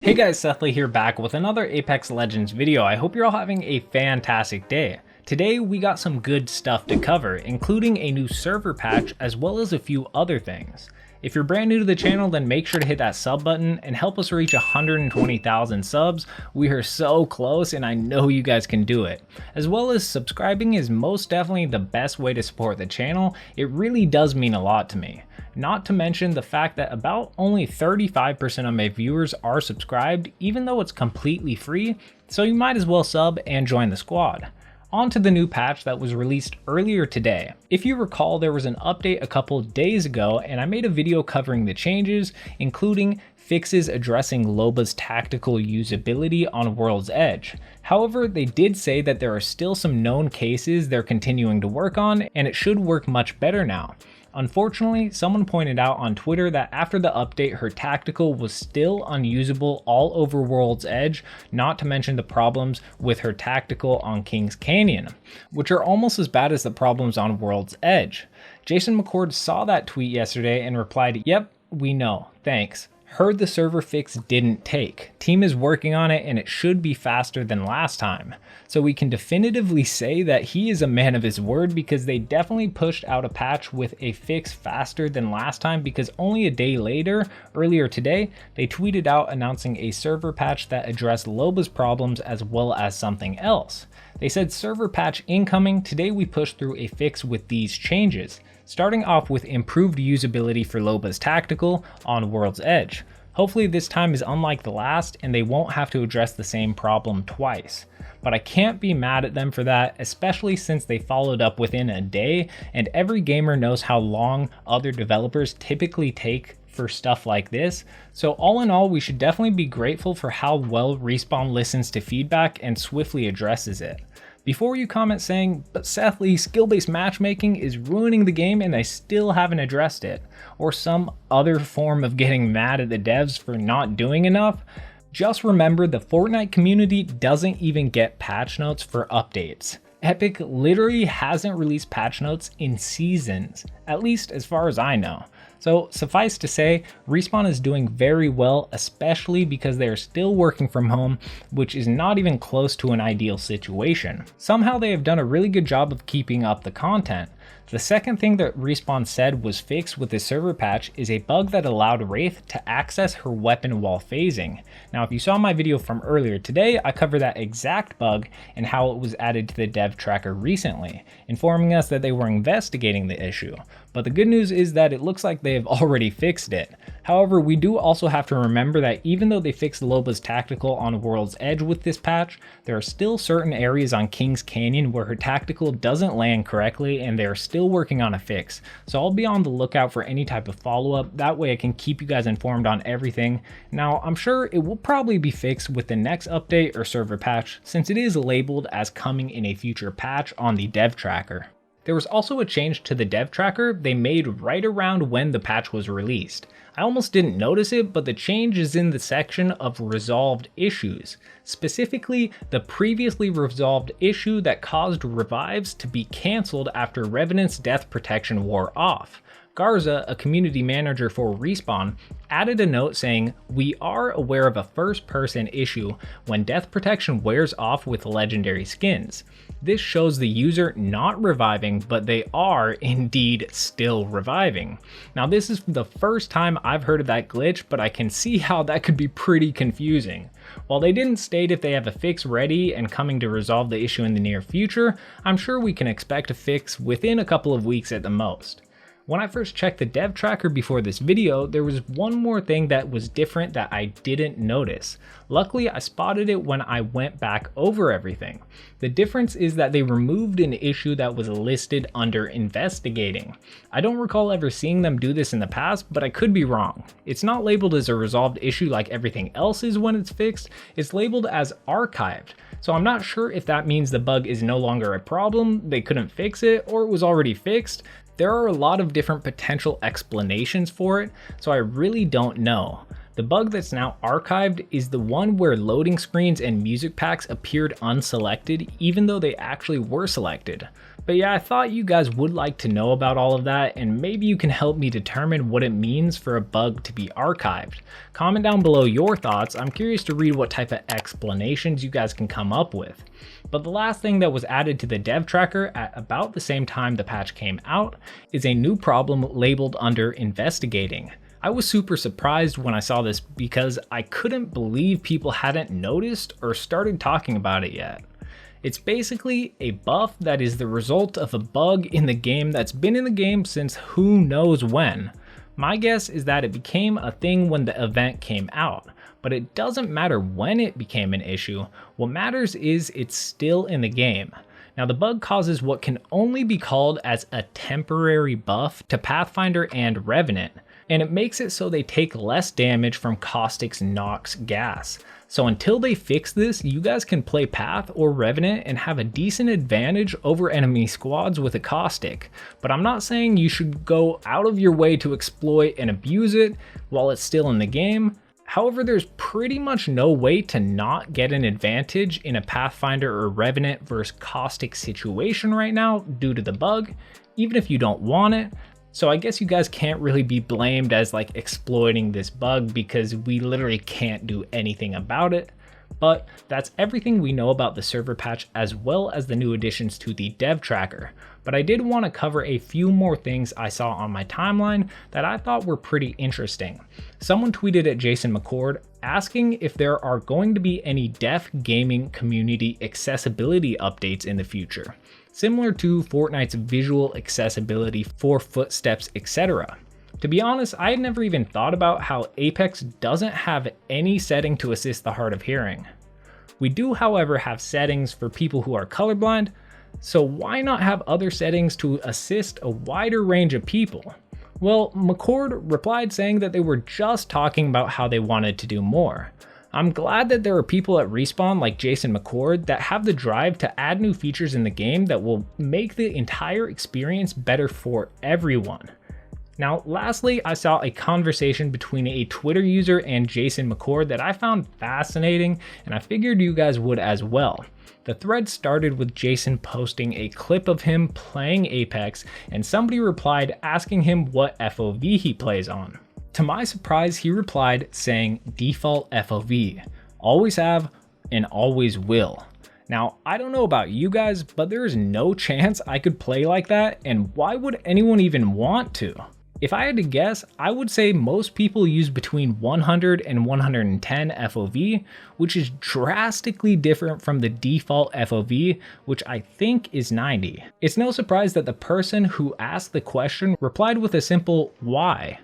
Hey guys, Sethley here back with another Apex Legends video. I hope you're all having a fantastic day. Today we got some good stuff to cover, including a new server patch as well as a few other things. If you're brand new to the channel, then make sure to hit that sub button and help us reach 120,000 subs. We are so close and I know you guys can do it. As well as subscribing is most definitely the best way to support the channel. It really does mean a lot to me. Not to mention the fact that about only 35% of my viewers are subscribed, even though it's completely free, so you might as well sub and join the squad. On to the new patch that was released earlier today. If you recall, there was an update a couple days ago and I made a video covering the changes, including fixes addressing Loba's tactical usability on World's Edge. However, they did say that there are still some known cases they're continuing to work on and it should work much better now. Unfortunately, someone pointed out on Twitter that after the update, her tactical was still unusable all over World's Edge, not to mention the problems with her tactical on King's Canyon, which are almost as bad as the problems on World's Edge. Jason McCord saw that tweet yesterday and replied, "Yep, we know, thanks. Heard the server fix didn't take. Team is working on it and it should be faster than last time." So we can definitively say that he is a man of his word because they definitely pushed out a patch with a fix faster than last time, because only a day later, earlier today, they tweeted out announcing a server patch that addressed Loba's problems as well as something else. They said server patch incoming. Today we pushed through a fix with these changes, starting off with improved usability for Loba's tactical on World's Edge. Hopefully this time is unlike the last and they won't have to address the same problem twice. But I can't be mad at them for that, especially since they followed up within a day, and every gamer knows how long other developers typically take for stuff like this. So all in all, we should definitely be grateful for how well Respawn listens to feedback and swiftly addresses it. Before you comment saying, "But Sethley, skill-based matchmaking is ruining the game and they still haven't addressed it," or some other form of getting mad at the devs for not doing enough, just remember the Fortnite community doesn't even get patch notes for updates. Epic literally hasn't released patch notes in seasons, at least as far as I know. So suffice to say, Respawn is doing very well, especially because they are still working from home, which is not even close to an ideal situation. Somehow they have done a really good job of keeping up the content. The second thing that Respawn said was fixed with the server patch is a bug that allowed Wraith to access her weapon while phasing. Now, if you saw my video from earlier today, I covered that exact bug and how it was added to the dev tracker recently, informing us that they were investigating the issue. But the good news is that it looks like they have already fixed it. However, we do also have to remember that even though they fixed Loba's tactical on World's Edge with this patch, there are still certain areas on King's Canyon where her tactical doesn't land correctly and they are still working on a fix. So I'll be on the lookout for any type of follow-up, that way I can keep you guys informed on everything. Now, I'm sure it will probably be fixed with the next update or server patch, since it is labeled as coming in a future patch on the dev tracker. There was also a change to the dev tracker they made right around when the patch was released. I almost didn't notice it, but the change is in the section of resolved issues. Specifically, the previously resolved issue that caused revives to be cancelled after Revenant's death protection wore off. Garza, a community manager for Respawn, added a note saying, "We are aware of a first-person issue when death protection wears off with legendary skins. This shows the user not reviving, but they are indeed still reviving." Now, this is the first time I've heard of that glitch, but I can see how that could be pretty confusing. While they didn't state if they have a fix ready and coming to resolve the issue in the near future, I'm sure we can expect a fix within a couple of weeks at the most. When I first checked the dev tracker before this video, there was one more thing that was different that I didn't notice. Luckily, I spotted it when I went back over everything. The difference is that they removed an issue that was listed under investigating. I don't recall ever seeing them do this in the past, but I could be wrong. It's not labeled as a resolved issue like everything else is when it's fixed, it's labeled as archived. So I'm not sure if that means the bug is no longer a problem, they couldn't fix it, or it was already fixed. There are a lot of different potential explanations for it, so I really don't know. The bug that's now archived is the one where loading screens and music packs appeared unselected even though they actually were selected. But yeah, I thought you guys would like to know about all of that, and maybe you can help me determine what it means for a bug to be archived. Comment down below your thoughts. I'm curious to read what type of explanations you guys can come up with. But the last thing that was added to the dev tracker at about the same time the patch came out is a new problem labeled under investigating. I was super surprised when I saw this because I couldn't believe people hadn't noticed or started talking about it yet. It's basically a buff that is the result of a bug in the game that's been in the game since who knows when. My guess is that it became a thing when the event came out, but it doesn't matter when it became an issue. What matters is it's still in the game. Now the bug causes what can only be called as a temporary buff to Pathfinder and Revenant, and it makes it so they take less damage from Caustic's Nox gas. So until they fix this, you guys can play Path or Revenant and have a decent advantage over enemy squads with a Caustic. But I'm not saying you should go out of your way to exploit and abuse it while it's still in the game. However, there's pretty much no way to not get an advantage in a Pathfinder or Revenant versus Caustic situation right now due to the bug, even if you don't want it. So I guess you guys can't really be blamed as like exploiting this bug because we literally can't do anything about it. But that's everything we know about the server patch as well as the new additions to the dev tracker. But I did want to cover a few more things I saw on my timeline that I thought were pretty interesting. Someone tweeted at Jason McCord asking if there are going to be any deaf gaming community accessibility updates in the future, similar to Fortnite's visual accessibility for footsteps, etc. To be honest, I had never even thought about how Apex doesn't have any setting to assist the hard of hearing. We do, however, have settings for people who are colorblind, so why not have other settings to assist a wider range of people? Well, McCord replied saying that they were just talking about how they wanted to do more. I'm glad that there are people at Respawn like Jason McCord that have the drive to add new features in the game that will make the entire experience better for everyone. Now, lastly, I saw a conversation between a Twitter user and Jason McCord that I found fascinating, and I figured you guys would as well. The thread started with Jason posting a clip of him playing Apex, and somebody replied asking him what FOV he plays on. To my surprise, he replied saying default FOV, always have and always will. Now, I don't know about you guys, but there is no chance I could play like that, and why would anyone even want to? If I had to guess, I would say most people use between 100 and 110 FOV, which is drastically different from the default FOV, which I think is 90. It's no surprise that the person who asked the question replied with a simple why.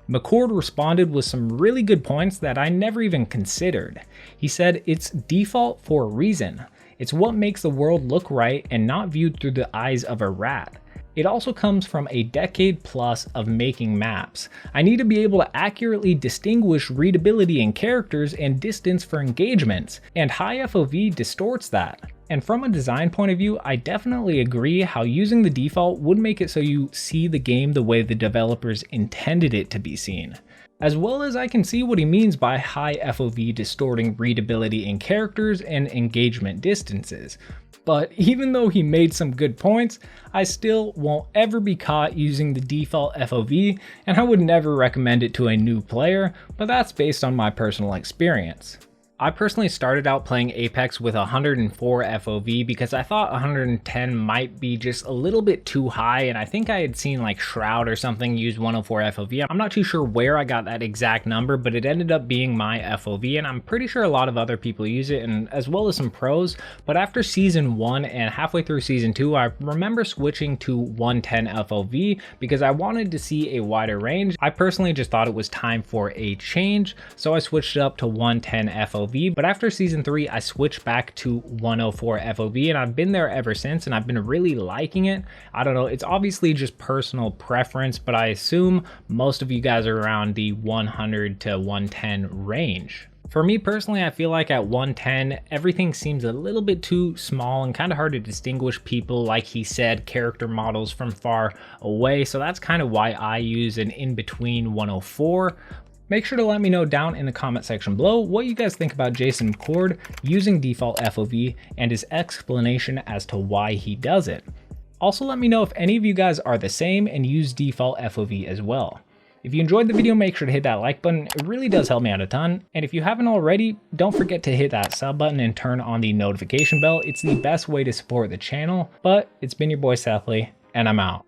McCord responded with some really good points that I never even considered. He said it's default for a reason. It's what makes the world look right and not viewed through the eyes of a rat. It also comes from a decade plus of making maps. I need to be able to accurately distinguish readability in characters and distance for engagements, and high FOV distorts that. And from a design point of view, I definitely agree how using the default would make it so you see the game the way the developers intended it to be seen. As well as I can see what he means by high FOV distorting readability in characters and engagement distances. But even though he made some good points, I still won't ever be caught using the default FOV, and I would never recommend it to a new player, but that's based on my personal experience. I personally started out playing Apex with 104 FOV because I thought 110 might be just a little bit too high, and I think I had seen like Shroud or something use 104 FOV. I'm not too sure where I got that exact number, but it ended up being my FOV, and I'm pretty sure a lot of other people use it, and as well as some pros. But after season 1 and halfway through season 2, I remember switching to 110 FOV because I wanted to see a wider range. I personally just thought it was time for a change, so I switched it up to 110 FOV. But after season 3, I switched back to 104 FOV, and I've been there ever since, and I've been really liking it. I don't know, it's obviously just personal preference, but I assume most of you guys are around the 100 to 110 range. For me personally, I feel like at 110, everything seems a little bit too small and kind of hard to distinguish people, like he said, character models from far away. So that's kind of why I use an in-between 104. Make sure to let me know down in the comment section below what you guys think about Jason McCord using default FOV and his explanation as to why he does it. Also let me know if any of you guys are the same and use default FOV as well. If you enjoyed the video, make sure to hit that like button. It really does help me out a ton. And if you haven't already, don't forget to hit that sub button and turn on the notification bell. It's the best way to support the channel. But it's been your boy Sethley, and I'm out.